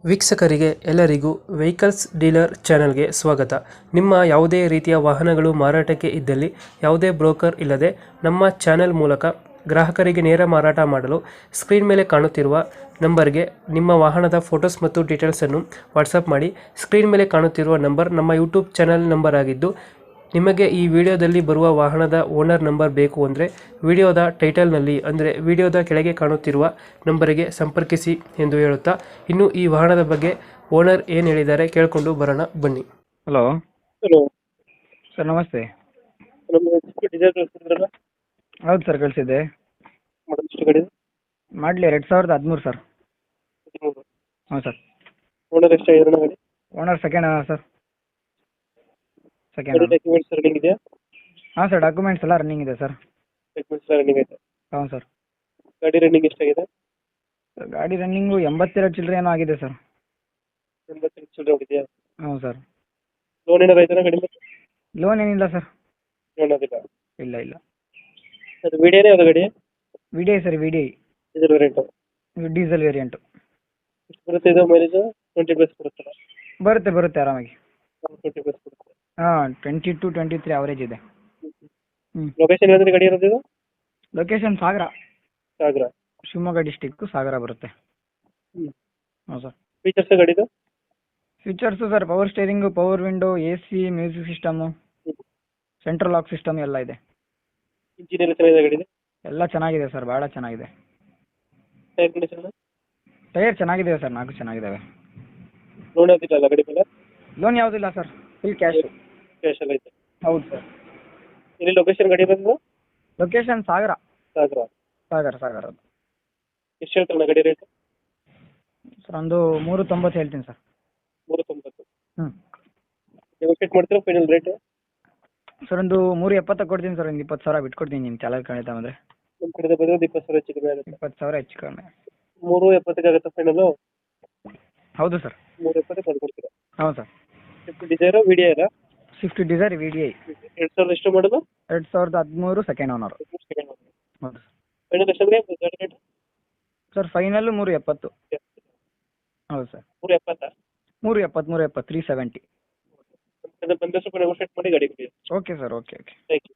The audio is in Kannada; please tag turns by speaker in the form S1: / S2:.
S1: ವೀಕ್ಷಕರಿಗೆ ಎಲ್ಲರಿಗೂ ವೆಹಿಕಲ್ಸ್ ಡೀಲರ್ ಚಾನೆಲ್ಗೆ ಸ್ವಾಗತ. ನಿಮ್ಮ ಯಾವುದೇ ರೀತಿಯ ವಾಹನಗಳು ಮಾರಾಟಕ್ಕೆ ಇದ್ದಲ್ಲಿ ಯಾವುದೇ ಬ್ರೋಕರ್ ಇಲ್ಲದೆ ನಮ್ಮ ಚಾನೆಲ್ ಮೂಲಕ ಗ್ರಾಹಕರಿಗೆ ನೇರ ಮಾರಾಟ ಮಾಡಲು ಸ್ಕ್ರೀನ್ ಮೇಲೆ ಕಾಣುತ್ತಿರುವ ನಂಬರ್ಗೆ ನಿಮ್ಮ ವಾಹನದ ಫೋಟೋಸ್ ಮತ್ತು ಡೀಟೇಲ್ಸನ್ನು ವಾಟ್ಸಪ್ ಮಾಡಿ. ಸ್ಕ್ರೀನ್ ಮೇಲೆ ಕಾಣುತ್ತಿರುವ ನಂಬರ್ ನಮ್ಮ ಯೂಟ್ಯೂಬ್ ಚಾನೆಲ್ ನಂಬರ್ ಆಗಿದ್ದು, ನಿಮಗೆ ಈ ವಿಡಿಯೋದಲ್ಲಿ ಬರುವ ವಾಹನದ ಓನರ್ ನಂಬರ್ ಬೇಕು ಅಂದರೆ ವಿಡಿಯೋದ ಟೈಟಲ್ನಲ್ಲಿ ಅಂದರೆ ವಿಡಿಯೋದ ಕೆಳಗೆ ಕಾಣುತ್ತಿರುವ ನಂಬರಿಗೆ ಸಂಪರ್ಕಿಸಿ ಎಂದು ಹೇಳುತ್ತಾ, ಇನ್ನು ಈ ವಾಹನದ ಬಗ್ಗೆ ಓನರ್ ಏನು ಹೇಳಿದ್ದಾರೆ ಕೇಳಿಕೊಂಡು ಬರೋಣ ಬನ್ನಿ.
S2: ಹಲೋ
S1: ಹಲೋ
S2: ಸರ್, ನಮಸ್ತೆ.
S1: ಡಿಸೈರ್
S2: ಹೌದು ಸರ್, ಕಳಿಸಿದ್ದೆ. ಮಾಡಲಿ 2013 ಸರ್. ಹಾಂ ಸರ್.
S1: ಓನರ್ ಎಷ್ಟಾಗಿದೆ ಗಾಡಿ?
S2: Owner second owner sir. Second owner.
S1: Documents running ಇದೆಯಾ?
S2: ಹಾಂ ಸರ್, ಡಾಕ್ಯುಮೆಂಟ್ಸ್ ಎಲ್ಲ ರನ್ನಿಂಗ್ ಇದೆ ಸರ್.
S1: ಡಾಕ್ಯುಮೆಂಟ್ಸ್ ರನ್ನಿಂಗ್ ಐತೆ.
S2: ಹಾಂ ಸರ್.
S1: ಗಾಡಿ ರನ್ನಿಂಗ್ ಎಷ್ಟಾಗಿದೆ?
S2: ಗಾಡಿ ರನ್ನಿಂಗು 82 ಚಿಲ್ಲರೆ ಏನೋ ಆಗಿದೆ ಸರ್.
S1: 80 ಚಿಲ್ಲರೆ ಹೋಗಿದೆಯಾ?
S2: ಹ್ಞೂ ಸರ್.
S1: ಲೋನ್ ಏನಾರು ಆಯ್ತಾನ ಗಾಡಿ ಮೇಲೆ?
S2: ಲೋನ್ ಏನಿಲ್ಲ ಸರ್.
S1: ಲೋನ್ ಆಗಿಲ್ಲ.
S2: ಇಲ್ಲ.
S1: ಅದು ವಿಡಿಯೋನೇ ಅದು ಗಾಡಿ?
S2: V D I sir, V D I.
S1: ಇದರ ವೇರಿಯಂಟು?
S2: Diesel variant.
S1: ಎಷ್ಟು ಬರುತ್ತೆ ಇದು ಮೈಲೇಜ್? 20 ಪ್ಲಸ್ ಬರುತ್ತಲ್ಲ?
S2: ಬರುತ್ತೆ ಆರಾಮಾಗಿ.
S1: 20 ಪ್ಲಸ್ ಬರುತ್ತೆ.
S2: ಹಾಂ, 20 to 23 ಅವರೇಜ್ ಇದೆ.
S1: ಲೊಕೇಶನ್ ಹೇಳಿದ್ರೆ ಗಾಡಿ ಇರೋದು ಇದು?
S2: ಲೊಕೇಶನ್ ಸಾಗರ.
S1: ಸಾಗರ.
S2: ಶಿವಮೊಗ್ಗ ಡಿಸ್ಟಿಕ್ಕು ಸಾಗರ ಬರುತ್ತೆ.
S1: ಹ್ಞೂ.
S2: ಹಾಂ ಸರ್.
S1: ಫೀಚರ್ಸ್ ಗಾಡಿದು?
S2: Features sir, power steering, power window, A C, music system, central lock system ಎಲ್ಲ ಇದೆ.
S1: ಇಂಜಿನ್ ಎಲ್ಲ ಚೆನ್ನಾಗಿದೆ ಗಾಡಿದು?
S2: ಎಲ್ಲ ಚೆನ್ನಾಗಿದೆ ಸರ್, ಭಾಳ ಚೆನ್ನಾಗಿದೆ.
S1: Tyre condition?
S2: ಟೈರ್ ಚೆನ್ನಾಗಿದೆ ಸರ್, 4 ಚೆನ್ನಾಗಿದ್ದಾವೆ.
S1: ಲೋನ್ ಯಾವ್ದಿಲ್ಲ ಗಾಡಿ ಮೇಲೆ?
S2: ಲೋನ್ ಯಾವುದಿಲ್ಲ ಸರ್, ಫುಲ್ ಕ್ಯಾಶು.
S1: ಕ್ಯಾಶ್ ಎಲ್ಲ ಐತೆ?
S2: ಹೌದು ಸರ್.
S1: ಎಲ್ಲಿ ಲೊಕೇಶನ್ ಗಾಡಿ ಬಂದು?
S2: ಲೊಕೇಶನ್ ಸಾಗರ.
S1: ಸಾಗರ.
S2: ಸಾಗರ.
S1: ಎಷ್ಟು ಹೇಳ್ತಾರಣ್ಣ ಗಾಡಿ ರೇಟ್?
S2: ಸರ್, ಒಂದು 390 ಹೇಳ್ತೀನಿ ಸರ್.
S1: 390.
S2: ಹ್ಞೂ.
S1: ನೆಗೋಷಿಯೇಟ್ ಮಾಡ್ತೀರಾ ಫೈನಲ್ ರೇಟ್?
S2: ಸರ್, ಒಂದು 370 ಕೊಡ್ತೀನಿ ಸರ್, ಒಂದು 20,000 ಬಿಟ್ಕೊಡ್ತೀನಿ ನಿಮ್ಮ ಚಾಲಲ್ ಕಣಿತ ಅಂದರೆ.
S1: ನಮ್ಮ ಕಡೆ ಬಂದರೆ 20,000 ಹೆಚ್ಚು ಕಡಿಮೆ ಆಗುತ್ತೆ.
S2: 20,000 ಹೆಚ್ಚು ಕಡಿಮೆ.
S1: 370 ಆಗುತ್ತೆ ಫೈನಲು?
S2: ಹೌದು ಸರ್.
S1: 370 ಕೊಡ್ತೀರಾ?
S2: ಹೌದು ಸರ್.
S1: ಸ್ವಿಫ್ಟ್ ಡಿಸೈರು ವಿಡಿಯೋ ಅಲ್ಲ?
S2: Swift Dzire V D I.
S1: 2000 ಎಷ್ಟು ಮಾಡೋದು?
S2: 2013 ಸೆಕೆಂಡ್ ಓನರ್. ಹೌದು
S1: ಫೈನಲ್ ಎಷ್ಟಾದ್ರೆ ಗಾಡಿ ರೇಟ್?
S2: Sir, final 370. ಹೌದು ಸರ್.
S1: 370?
S2: 370 370 370.
S1: ಬಂದಷ್ಟು ನೆಗೋಷಿಯೇಟ್ ಮಾಡಿ ಗಾಡಿ ಕೊಡಿ.
S2: Okay sir, okay.
S1: Thank you.